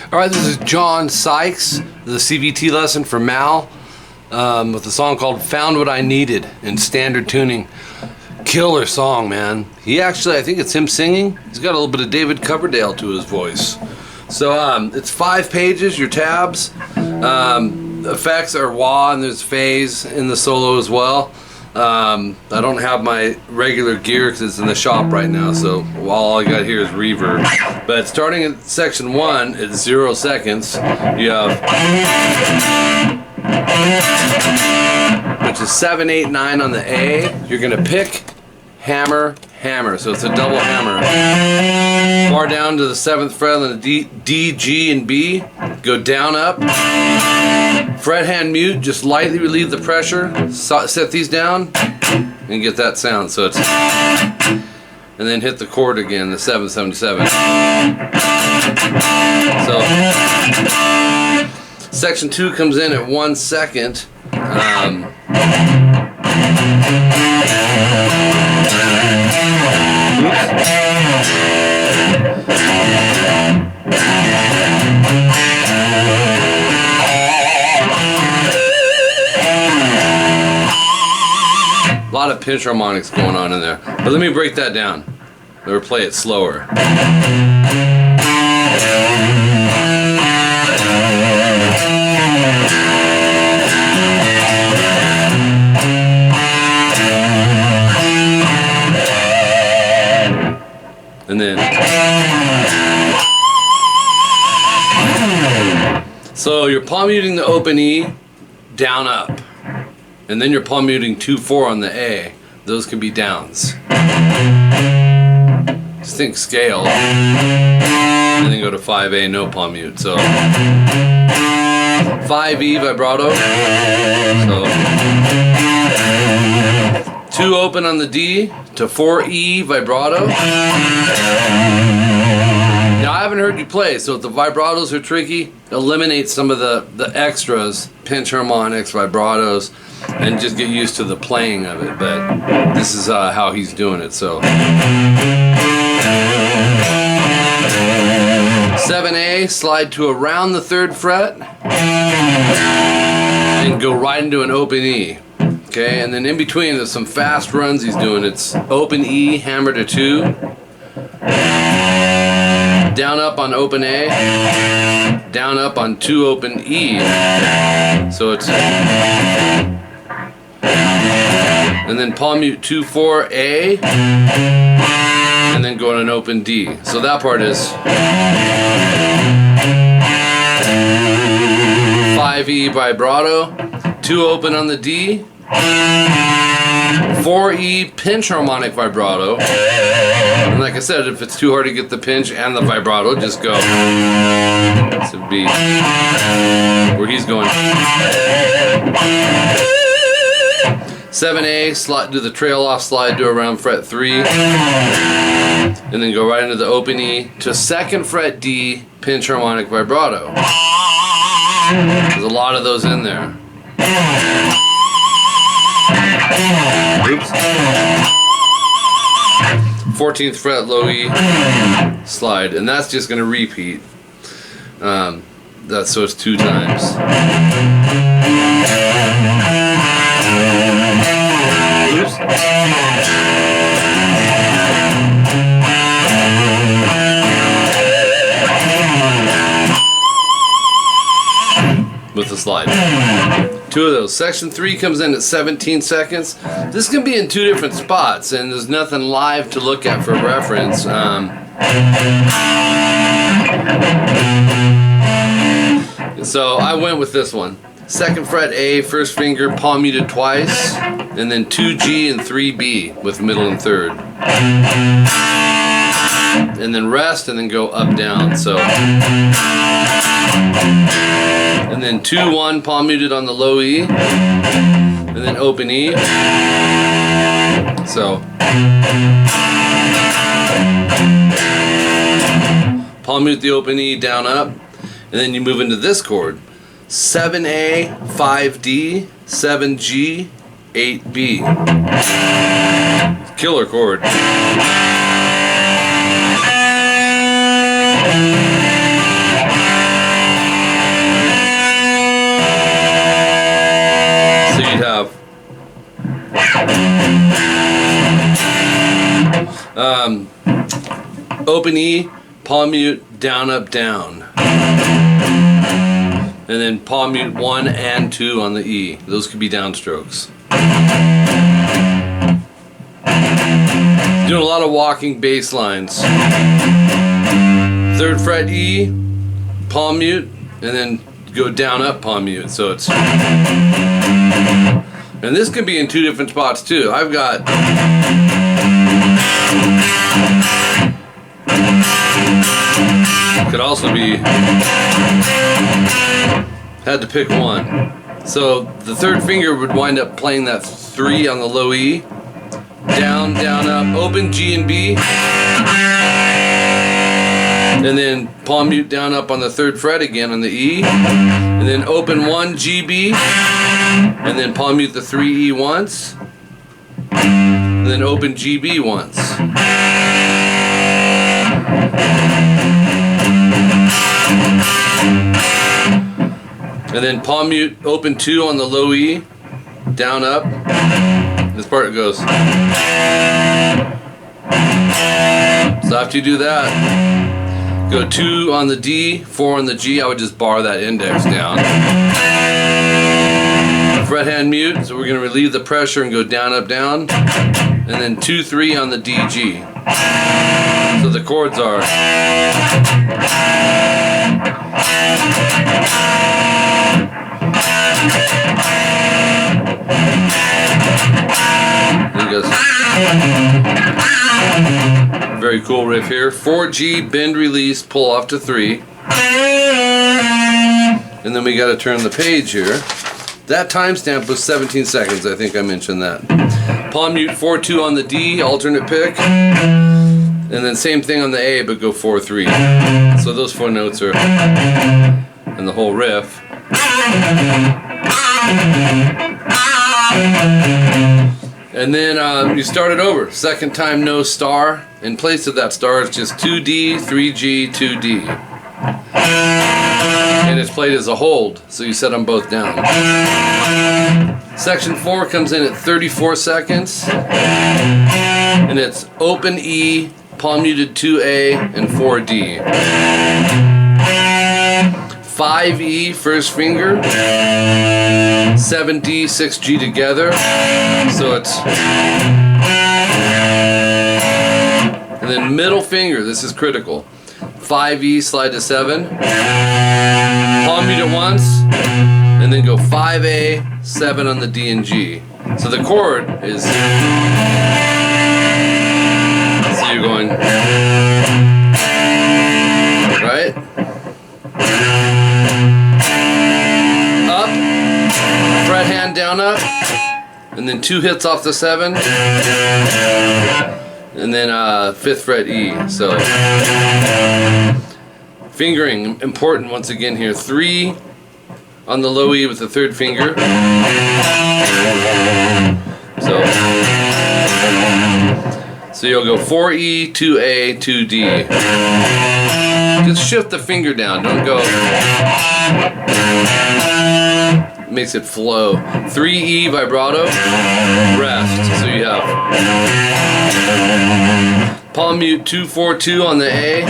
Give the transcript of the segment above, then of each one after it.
Alright, this is John Sykes, the CVT lesson for Mal, with a song called Found What I Needed in standard tuning. Killer song, man. He actually, I think it's him singing. He's got a little bit of David Coverdale to his voice. So it's 5 pages, your tabs. Effects are wah, and there's phase in the solo as well. I don't have my regular gear because it's in the shop right now, so all I got here is reverb. But starting at section 1 at 0 seconds, you have, which is 7, 8, 9 on the A. You're gonna pick, hammer, hammer, so it's a double hammer. Bar down to the 7th fret on the D, G, and B. Go down, up. Fret hand mute, just lightly relieve the pressure. Set these down and get that sound. So it's, and then hit the chord again, the 777. So section 2 comes in at 1 second. A lot of pinch harmonics going on in there. But let me break that down. Or play it slower. And then, so you're palm muting the open E, down, up. And then you're palm muting 2-4 on the A. Those can be downs. Just think scale. And then go to 5A, no palm mute. So 5E vibrato. So 2 open on the D to 4E vibrato. Now I haven't heard you play, so if the vibratos are tricky, eliminate some of the extras, pinch harmonics, vibratos, and just get used to the playing of it. But this is how he's doing it. So 7A, slide to around the 3rd fret and go right into an open E. Okay, and then in between there's some fast runs he's doing. It's open E, hammer to 2, down up on open A, down up on 2 open E. So it's, and then palm mute 2-4 A, and then go on an open D. So that part is 5E vibrato, 2 open on the D, 4E pinch harmonic vibrato. And like I said, if it's too hard to get the pinch and the vibrato, just go. This would be where he's going. 7A, slide, do the trail off slide, do around fret 3, and then go right into the open E to 2nd fret D, pinch harmonic vibrato. There's a lot of those in there. Oops. 14th fret low E, slide, and that's just going to repeat. So it's 2 times. Oops. With the slide. 2 of those. Section 3 comes in at 17 seconds. This can be in 2 different spots, and there's nothing live to look at for reference. So I went with this one. 2nd fret A, 1st finger, palm muted twice, and then 2 G and 3 B with middle and 3rd. And then rest, and then go up, down. So, and then 2-1 palm muted on the low E, and then open E. So palm mute the open E, down, up, and then you move into this chord. 7A, 5D, 7G, 8B. Killer chord. open E, palm mute, down, up, down. And then palm mute 1 and 2 on the E. Those could be downstrokes. Doing a lot of walking bass lines. 3rd fret E, palm mute, and then go down, up, palm mute. So it's, and this can be in 2 different spots too. I've got could also be, had to pick one. So the 3rd finger would wind up playing that 3 on the low E, down, down, up, open G and B, and then palm mute down, up on the 3rd fret again on the E, and then open 1 G, B, and then palm mute the 3 E once, and then open G, B once. And then palm mute, open 2 on the low E, down, up. This part goes. So after you do that, go 2 on the D, 4 on the G. I would just bar that index down. Fret hand mute, so we're going to relieve the pressure and go down, up, down. And then 2, 3 on the D, G. So the chords are. There he goes. Very cool riff here. 4G, bend, release, pull off to 3. And then we got to turn the page here. That timestamp was 17 seconds, I think I mentioned that. Palm mute 4-2 on the D, alternate pick. And then same thing on the A, but go 4-3. So those 4 notes are, and the whole riff. And then you start it over. 2nd time, no star. In place of that star, it's just 2D, 3G, 2D. And it's played as a hold, so you set them both down. Section 4 comes in at 34 seconds. And it's open E, palm muted 2A, and 4D. 5E, 1st finger. 7D, 6G together. So it's, and then middle finger, this is critical. 5E, slide to 7. Palm mute it once, and then go 5A, 7 on the D and G. So the chord is, so you're going, right? Up, fret hand down, up, and then 2 hits off the 7, and then 5th fret E. So fingering, important once again here. 3 on the low E with the 3rd finger. So you'll go 4E, 2A, 2D. Just shift the finger down, don't go. Makes it flow. 3E vibrato, rest. So you have palm mute 2-4-2 on the A.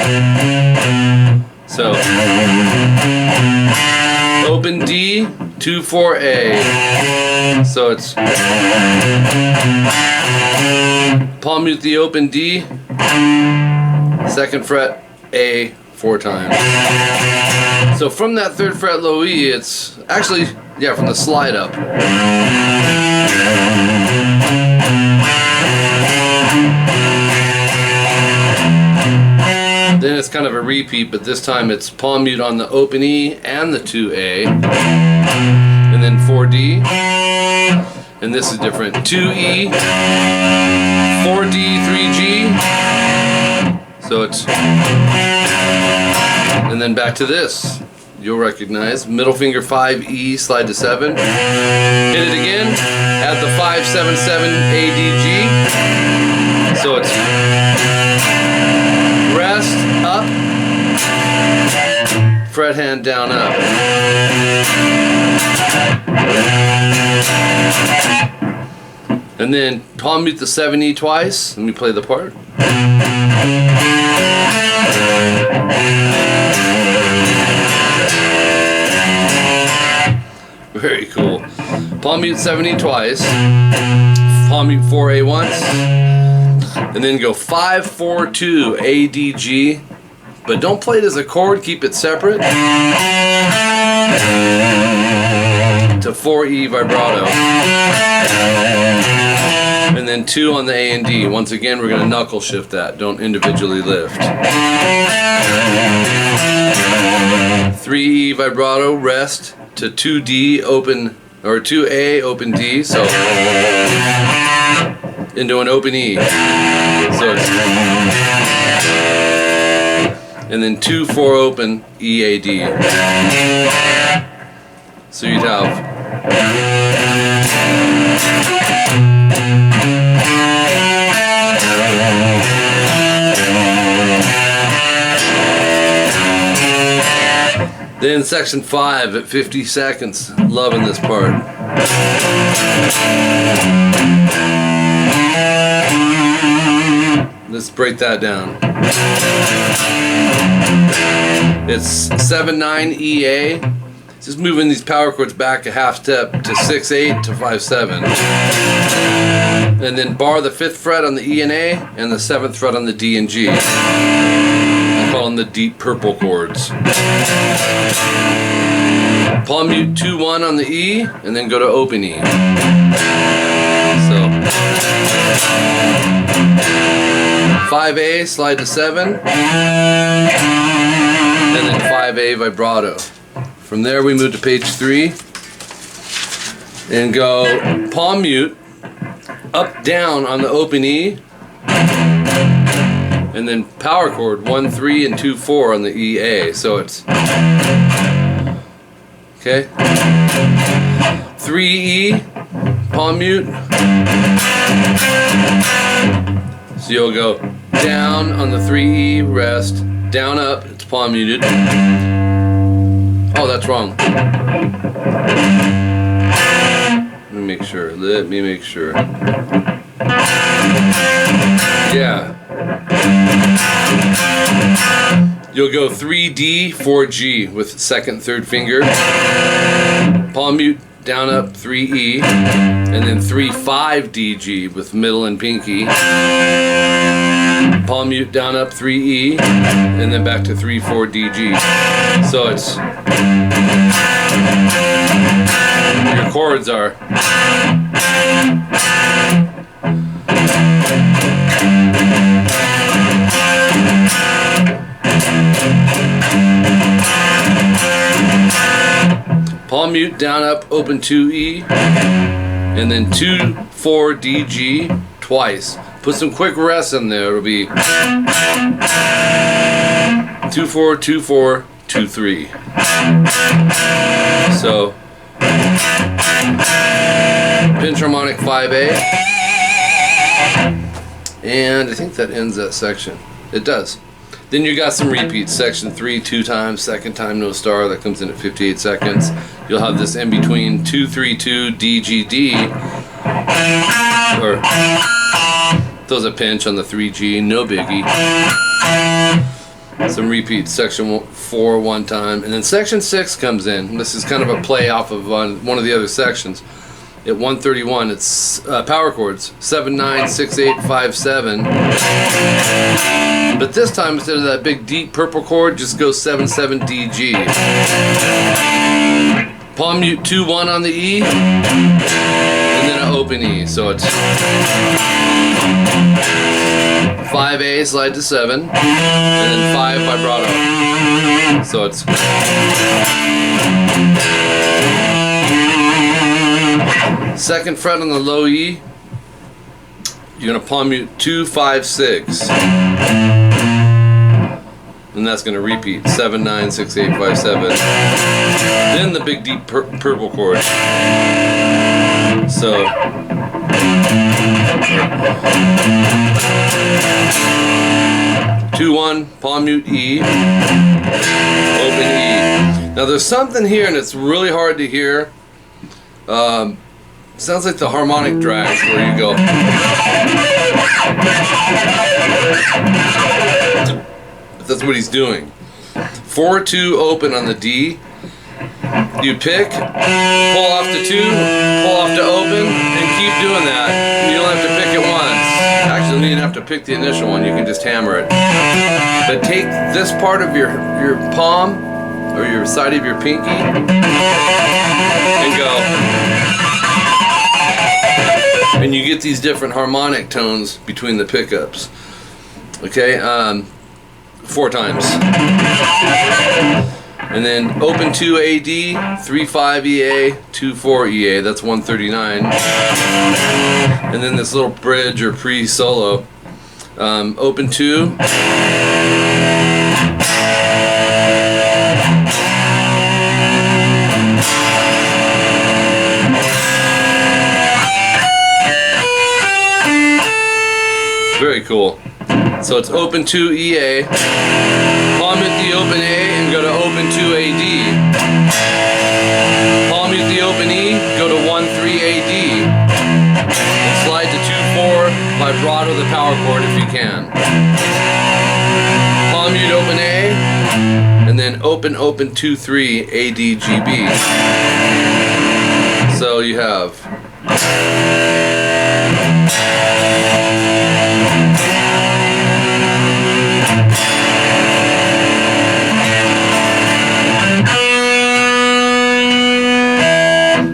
So open D, 2-4-A. So it's palm mute the open D, 2nd fret A 4 times. So from that 3rd fret low E, it's actually, yeah, from the slide up. Then it's kind of a repeat, but this time it's palm mute on the open E and the 2A, and then 4D, and this is different. 2E, 4D, 3G, so it's, and then back to this. You'll recognize middle finger 5E, slide to 7, hit it again, add the 5-7-7 ADG, so it's rest, up, fret hand down, up. And then palm mute the 7E twice. Let me play the part. Very cool. Palm mute 7E twice. Palm mute 4A once. And then go 5-4-2 A D G. But don't play it as a chord, keep it separate. To 4E vibrato. And then 2 on the A and D. Once again, we're going to knuckle shift that. Don't individually lift. 3E vibrato, rest to 2D open, or 2A open D. So into an open E. So it's, and then 2-4 open EAD. So you'd have then section 5 at 50 seconds. Loving this part. Let's break that down. It's 7-9 EA. Just moving these power chords back a half step to 6-8 to 5-7. And then bar the 5th fret on the E and A and the 7th fret on the D and G. I call them the deep purple chords. Palm mute 2-1 on the E and then go to open E. So 5A, slide to 7, and then 5A vibrato. From there we move to page 3 and go palm mute, up down on the open E, and then power chord 1-3 and 2-4 on the EA. So it's okay. 3E, palm mute. So you'll go down on the 3E, rest, down up, it's palm muted. Oh, that's wrong. Let me make sure. Yeah. You'll go 3D, 4G with 2nd, 3rd finger. Palm mute, down up, 3E. And then 3-5 DG with middle and pinky. Palm mute, down up, 3E. And then back to 3-4 DG. So it's... your chords are... palm mute, down up, open 2E, and then 2-4 DG twice. Put some quick rests in there. It'll be 2-4, 2-4, 2-3. So pinch harmonic 5A, and I think that ends that section. It does. Then you got some repeats. Section 3 2 times, 2nd time no star, that comes in at 58 seconds. You'll have this in between 2-3-2 DGD, or throws a pinch on the 3G, no biggie. Some repeats. Section 4 one time, and then section 6 comes in. This is kind of a play off of one of the other sections. At 131, it's power chords 7-9, 6-8, 5-7. But this time, instead of that big deep purple chord, just go 7-7 DG. Palm mute 2-1 on the E, and then an open E. So it's 5A, slide to 7, and then 5 vibrato. So it's second fret on the low E. You're gonna palm mute 2-5-6, and that's gonna repeat 7-9, 6-8, 5-7. Then the big deep purple chord. So 2-1, palm mute E, open E. Now there's something here, and it's really hard to hear. Sounds like the harmonic drags where you go. That's what he's doing. 4-2 open on the D. You pick, pull off to 2, pull off to open, and keep doing that. You don't have to pick it once. Actually, you don't have to pick the initial one, you can just hammer it. But take this part of your palm, or your side of your pinky, and go. And you get these different harmonic tones between the pickups. Okay, 4 times. And then open 2 AD, 3-5 EA, 2-4 EA, that's 139. And then this little bridge or pre-solo. Open 2. Very cool. So it's open 2 EA, palm hit the open A and go to open 2 AD. Palm hit the open E, go to 1-3 AD. And slide to 2-4, vibrato the power chord if you can. Palm mute open A, and then open 2-3 AD GB. So you have.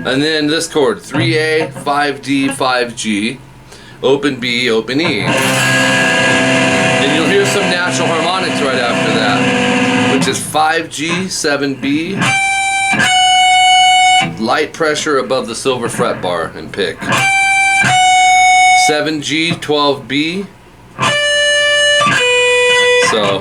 And then this chord, 3A, 5D, 5G, open B, open E. And you'll hear some natural harmonics right after that, which is 5G, 7B, light pressure above the silver fret bar and pick. 7G, 12B. So